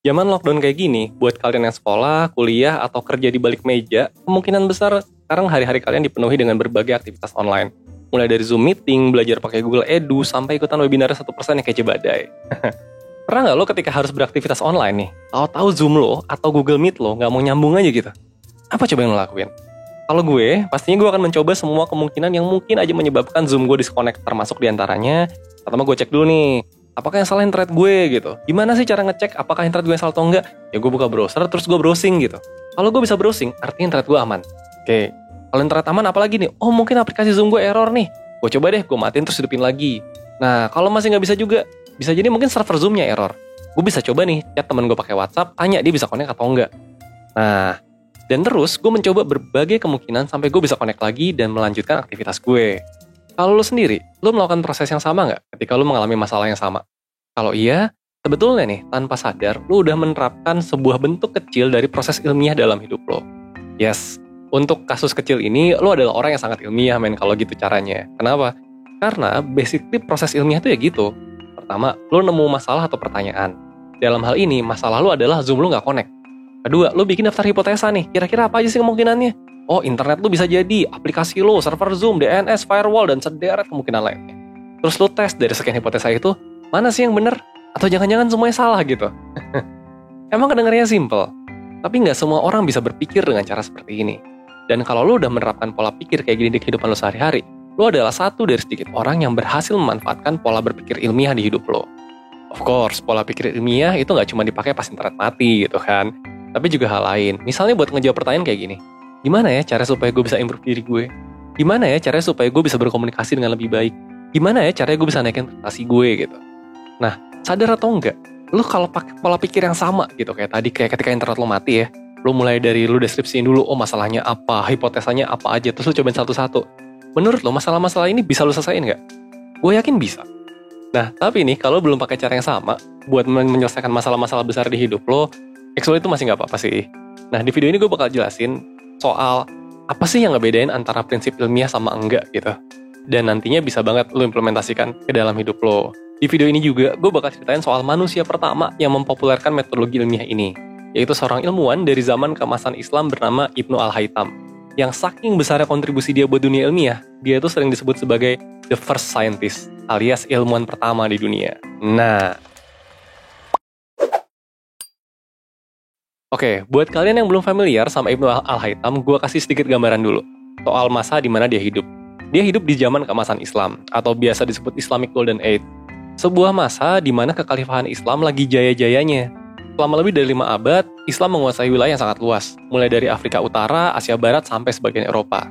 Zaman lockdown kayak gini, buat kalian yang sekolah, kuliah, atau kerja di balik meja, kemungkinan besar sekarang hari-hari kalian dipenuhi dengan berbagai aktivitas online. Mulai dari Zoom meeting, belajar pakai Google Edu, sampai ikutan webinar 1% yang kece badai. Pernah nggak lo ketika harus beraktivitas online nih, tahu-tahu Zoom lo atau Google Meet lo nggak mau nyambung aja gitu? Apa coba yang lo lakuin? Kalau gue, pastinya gue akan mencoba semua kemungkinan yang mungkin aja menyebabkan Zoom gue disconnect, termasuk diantaranya, pertama gue cek dulu nih, apakah yang salah internet gue gitu. Gimana sih cara ngecek apakah internet gue yang salah atau enggak? Ya gue buka browser terus gue browsing gitu. Kalau gue bisa browsing, artinya internet gue aman. Oke, kalau internet aman apalagi nih? Oh mungkin aplikasi Zoom gue error nih. Gue coba deh, gue matiin terus hidupin lagi. Nah kalau masih nggak bisa juga, bisa jadi mungkin server Zoom-nya error. Gue bisa coba nih, chat temen gue pakai WhatsApp, tanya dia bisa connect atau enggak. Nah, dan terus gue mencoba berbagai kemungkinan sampai gue bisa connect lagi dan melanjutkan aktivitas gue. Kalau lo sendiri, lo melakukan proses yang sama nggak ketika lo mengalami masalah yang sama? Kalau iya, sebetulnya nih, tanpa sadar, lo udah menerapkan sebuah bentuk kecil dari proses ilmiah dalam hidup lo. Yes, untuk kasus kecil ini, lo adalah orang yang sangat ilmiah men kalau gitu caranya. Kenapa? Karena basically proses ilmiah itu ya gitu. Pertama, lo nemu masalah atau pertanyaan. Dalam hal ini, masalah lo adalah Zoom lo nggak connect. Kedua, lo bikin daftar hipotesa nih, kira-kira apa aja sih kemungkinannya? Oh, internet lo bisa jadi, aplikasi lo, server Zoom, DNS, firewall, dan sederet kemungkinan lainnya. Terus lo tes dari sekian hipotesa itu, mana sih yang benar? Atau jangan-jangan semuanya salah gitu? Emang kedengarannya simple, tapi nggak semua orang bisa berpikir dengan cara seperti ini. Dan kalau lo udah menerapkan pola pikir kayak gini di kehidupan lo sehari-hari, lo adalah satu dari sedikit orang yang berhasil memanfaatkan pola berpikir ilmiah di hidup lo. Of course, pola pikir ilmiah itu nggak cuma dipakai pas internet mati gitu kan. Tapi juga hal lain, misalnya buat ngejawab pertanyaan kayak gini. Gimana ya cara supaya gue bisa improve diri gue? Gimana ya cara supaya gue bisa berkomunikasi dengan lebih baik? Gimana ya caranya gue bisa naikin prestasi gue gitu? Nah, sadar atau enggak, lu kalau pakai pola pikir yang sama gitu kayak tadi, kayak ketika internet lo mati ya, lu mulai dari lu deskripsiin dulu, oh masalahnya apa, hipotesanya apa aja, terus lu cobain satu-satu. Menurut lo masalah-masalah ini bisa lu selesaiin nggak? Gue yakin bisa. Nah, tapi nih kalau belum pakai cara yang sama buat menyelesaikan masalah-masalah besar di hidup lo, actually itu masih nggak apa-apa sih. Nah, di video ini gue bakal jelasin soal apa sih yang ngebedain antara prinsip ilmiah sama enggak gitu. Dan nantinya bisa banget lo implementasikan ke dalam hidup lo. Di video ini juga gue bakal ceritain soal manusia pertama yang mempopulerkan metodologi ilmiah ini, yaitu seorang ilmuwan dari zaman keemasan Islam bernama Ibnu Al-Haytham. Yang saking besarnya kontribusi dia buat dunia ilmiah, dia itu sering disebut sebagai the first scientist, alias ilmuwan pertama di dunia. Nah, oke, buat kalian yang belum familiar sama Ibnu Al-Haytham, gue kasih sedikit gambaran dulu soal masa di mana dia hidup. Dia hidup di zaman keemasan Islam, atau biasa disebut Islamic Golden Age. Sebuah masa di mana kekhalifahan Islam lagi jaya-jayanya. Selama lebih dari 5 abad, Islam menguasai wilayah yang sangat luas, mulai dari Afrika Utara, Asia Barat, sampai sebagian Eropa.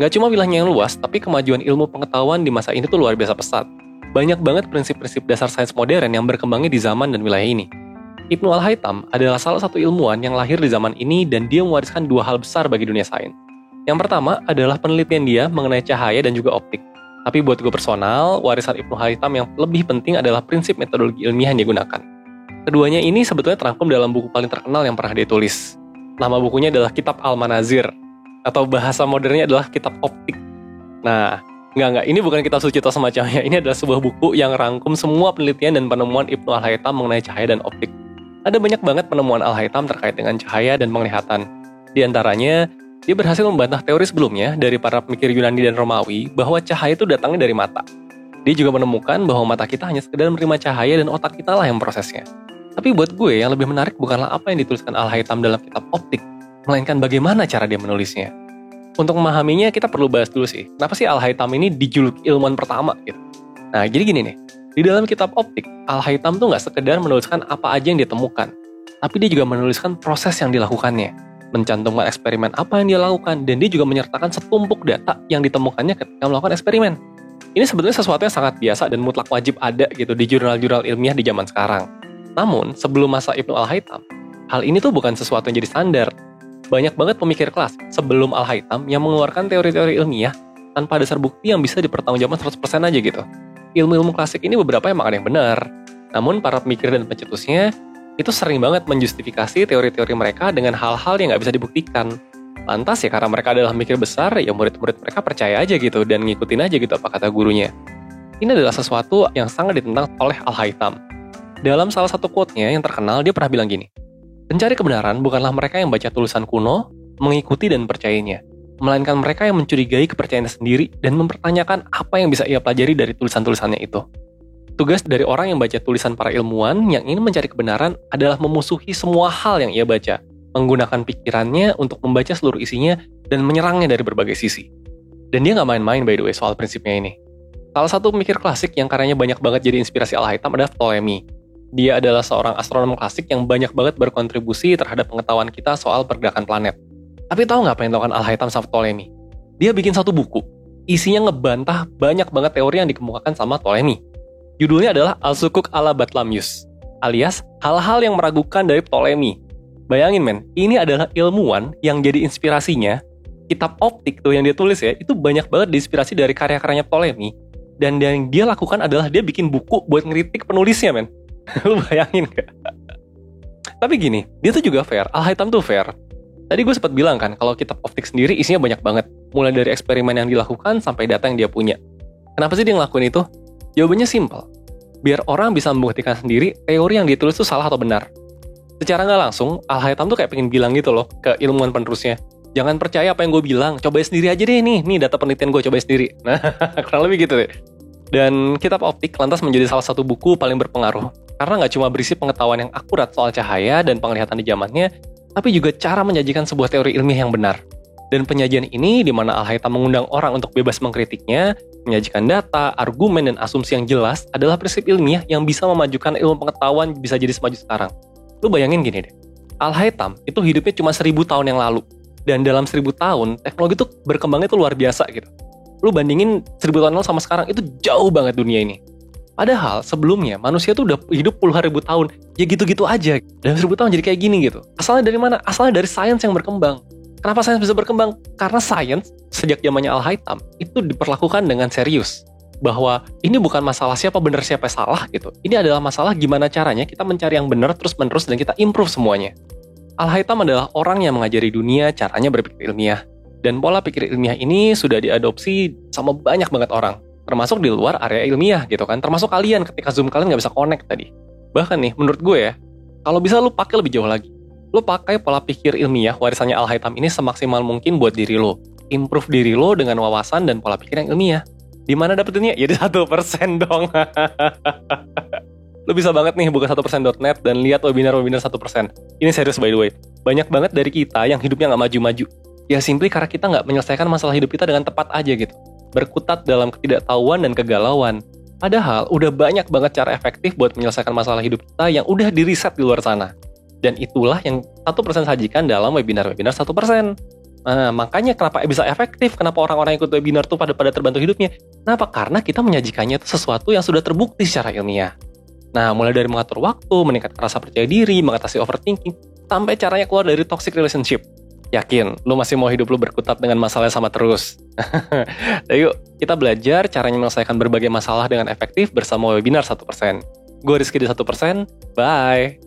Gak cuma wilayahnya yang luas, tapi kemajuan ilmu pengetahuan di masa ini tuh luar biasa pesat. Banyak banget prinsip-prinsip dasar sains modern yang berkembangnya di zaman dan wilayah ini. Ibnu Al-Haytham adalah salah satu ilmuwan yang lahir di zaman ini dan dia mewariskan 2 hal besar bagi dunia sains. Yang pertama adalah penelitian dia mengenai cahaya dan juga optik. Tapi buat gue personal, warisan Ibnu Haytham yang lebih penting adalah prinsip metodologi ilmiah yang digunakan. Keduanya ini sebetulnya terangkum dalam buku paling terkenal yang pernah dia tulis. Nama bukunya adalah Kitab Al-Manazir, atau bahasa modernnya adalah Kitab Optik. Nah, enggak, ini bukan kitab suci atau semacamnya. Ini adalah sebuah buku yang rangkum semua penelitian dan penemuan Ibnu Al-Haytham mengenai cahaya dan optik. Ada banyak banget penemuan Al-Haytham terkait dengan cahaya dan penglihatan. Di antaranya, dia berhasil membantah teori sebelumnya dari para pemikir Yunani dan Romawi bahwa cahaya itu datangnya dari mata. Dia juga menemukan bahwa mata kita hanya sekedar menerima cahaya dan otak kita lah yang memprosesnya. Tapi buat gue yang lebih menarik bukanlah apa yang dituliskan Al-Haytham dalam kitab optik, melainkan bagaimana cara dia menulisnya. Untuk memahaminya kita perlu bahas dulu sih, kenapa sih Al-Haytham ini dijuluki ilmuwan pertama gitu. Nah jadi gini nih, di dalam kitab optik, Al-Haytham tuh gak sekedar menuliskan apa aja yang dia temukan, tapi dia juga menuliskan proses yang dilakukannya, mencantumkan eksperimen apa yang dia lakukan, dan dia juga menyertakan setumpuk data yang ditemukannya ketika melakukan eksperimen. Ini sebetulnya sesuatu yang sangat biasa dan mutlak wajib ada gitu di jurnal-jurnal ilmiah di zaman sekarang. Namun, sebelum masa Ibnu Al-Haytham, hal ini tuh bukan sesuatu yang jadi standar. Banyak banget pemikir kelas sebelum Al-Haytham yang mengeluarkan teori-teori ilmiah tanpa dasar bukti yang bisa dipertanggungjawabkan 100% aja gitu. Ilmu-ilmu klasik ini beberapa emang ada yang benar. Namun, para pemikir dan pencetusnya itu sering banget menjustifikasi teori-teori mereka dengan hal-hal yang nggak bisa dibuktikan. Lantas ya karena mereka adalah mikir besar, ya murid-murid mereka percaya aja gitu dan ngikutin aja gitu apa kata gurunya. Ini adalah sesuatu yang sangat ditentang oleh Al-Haytham. Dalam salah satu quote-nya yang terkenal, dia pernah bilang gini, pencari kebenaran bukanlah mereka yang baca tulisan kuno, mengikuti dan percayainya, melainkan mereka yang mencurigai kepercayaannya sendiri dan mempertanyakan apa yang bisa ia pelajari dari tulisan-tulisannya itu. Tugas dari orang yang baca tulisan para ilmuwan yang ingin mencari kebenaran adalah memusuhi semua hal yang ia baca, menggunakan pikirannya untuk membaca seluruh isinya dan menyerangnya dari berbagai sisi. Dan dia nggak main-main by the way soal prinsipnya ini. Salah satu pemikir klasik yang karyanya banyak banget jadi inspirasi Al-Haytham adalah Ptolemy. Dia adalah seorang astronom klasik yang banyak banget berkontribusi terhadap pengetahuan kita soal pergerakan planet. Tapi tahu nggak apa yang dilakukan Al-Haytham sama Ptolemy? Dia bikin satu buku. Isinya ngebantah banyak banget teori yang dikemukakan sama Ptolemy. Judulnya adalah Al-Sukuk ala Batlamyus, alias hal-hal yang meragukan dari Ptolemy. Bayangin men, ini adalah ilmuwan yang jadi inspirasinya. Kitab optik tuh yang dia tulis ya, itu banyak banget diinspirasi dari karya-karyanya Ptolemy. Dan yang dia lakukan adalah dia bikin buku buat ngeritik penulisnya men. Lu bayangin gak? Tapi gini, dia tuh juga fair, Al-Haytham tuh fair. Tadi gue sempat bilang kan, kalau kitab optik sendiri isinya banyak banget. Mulai dari eksperimen yang dilakukan sampai data yang dia punya. Kenapa sih dia ngelakuin itu? Jawabannya simpel. Biar orang bisa membuktikan sendiri teori yang ditulis itu salah atau benar. Secara nggak langsung, Al-Haytham tuh kayak pengen bilang gitu loh ke ilmuwan penerusnya. Jangan percaya apa yang gue bilang, cobain sendiri aja deh nih data penelitian gue cobain sendiri. Nah, kurang lebih gitu deh. Dan kitab optik lantas menjadi salah satu buku paling berpengaruh. Karena nggak cuma berisi pengetahuan yang akurat soal cahaya dan penglihatan di zamannya, tapi juga cara menyajikan sebuah teori ilmiah yang benar. Dan penyajian ini di mana Al-Haytham mengundang orang untuk bebas mengkritiknya, menyajikan data, argumen, dan asumsi yang jelas adalah prinsip ilmiah yang bisa memajukan ilmu pengetahuan bisa jadi semaju sekarang. Lu bayangin gini deh, Al-Haytham itu hidupnya cuma 1000 tahun yang lalu. Dan dalam 1000 tahun, teknologi itu berkembangnya itu luar biasa gitu. Lu bandingin 1000 tahun lalu sama sekarang, itu jauh banget dunia ini. Padahal sebelumnya manusia tuh udah hidup puluhan ribu tahun, ya gitu-gitu aja. Dan 1000 tahun jadi kayak gini gitu. Asalnya dari mana? Asalnya dari sains yang berkembang. Kenapa sains bisa berkembang? Karena sains sejak zamannya Al-Haytham itu diperlakukan dengan serius. Bahwa ini bukan masalah siapa benar siapa salah gitu. Ini adalah masalah gimana caranya kita mencari yang benar terus-menerus dan kita improve semuanya. Al-Haytham adalah orang yang mengajari dunia caranya berpikir ilmiah. Dan pola pikir ilmiah ini sudah diadopsi sama banyak banget orang. Termasuk di luar area ilmiah gitu kan. Termasuk kalian ketika Zoom kalian nggak bisa connect tadi. Bahkan nih menurut gue ya, kalau bisa lu pakai lebih jauh lagi. Lu pakai pola pikir ilmiah warisannya Al-Haytham ini semaksimal mungkin buat diri lo. Improve diri lo dengan wawasan dan pola pikir yang ilmiah. Di mana dapetinnya? Ya di 1% dong. Lu bisa banget nih buka 1%.net dan lihat webinar-webinar 1%. Ini serius by the way. Banyak banget dari kita yang hidupnya nggak maju-maju. Ya simply karena kita nggak menyelesaikan masalah hidup kita dengan tepat aja gitu. Berkutat dalam ketidaktahuan dan kegalauan. Padahal udah banyak banget cara efektif buat menyelesaikan masalah hidup kita yang udah di-riset di luar sana. Dan itulah yang 1% sajikan dalam webinar-webinar 1%. Nah, makanya kenapa bisa efektif, kenapa orang-orang ikut webinar tuh pada terbantu hidupnya. Kenapa? Karena kita menyajikannya itu sesuatu yang sudah terbukti secara ilmiah. Nah, mulai dari mengatur waktu, meningkatkan rasa percaya diri, mengatasi overthinking, sampai caranya keluar dari toxic relationship. Yakin, lu masih mau hidup lu berkutat dengan masalah yang sama terus? Nah, yuk, kita belajar caranya menyelesaikan berbagai masalah dengan efektif bersama webinar 1%. Gue Rizky di 1%, bye!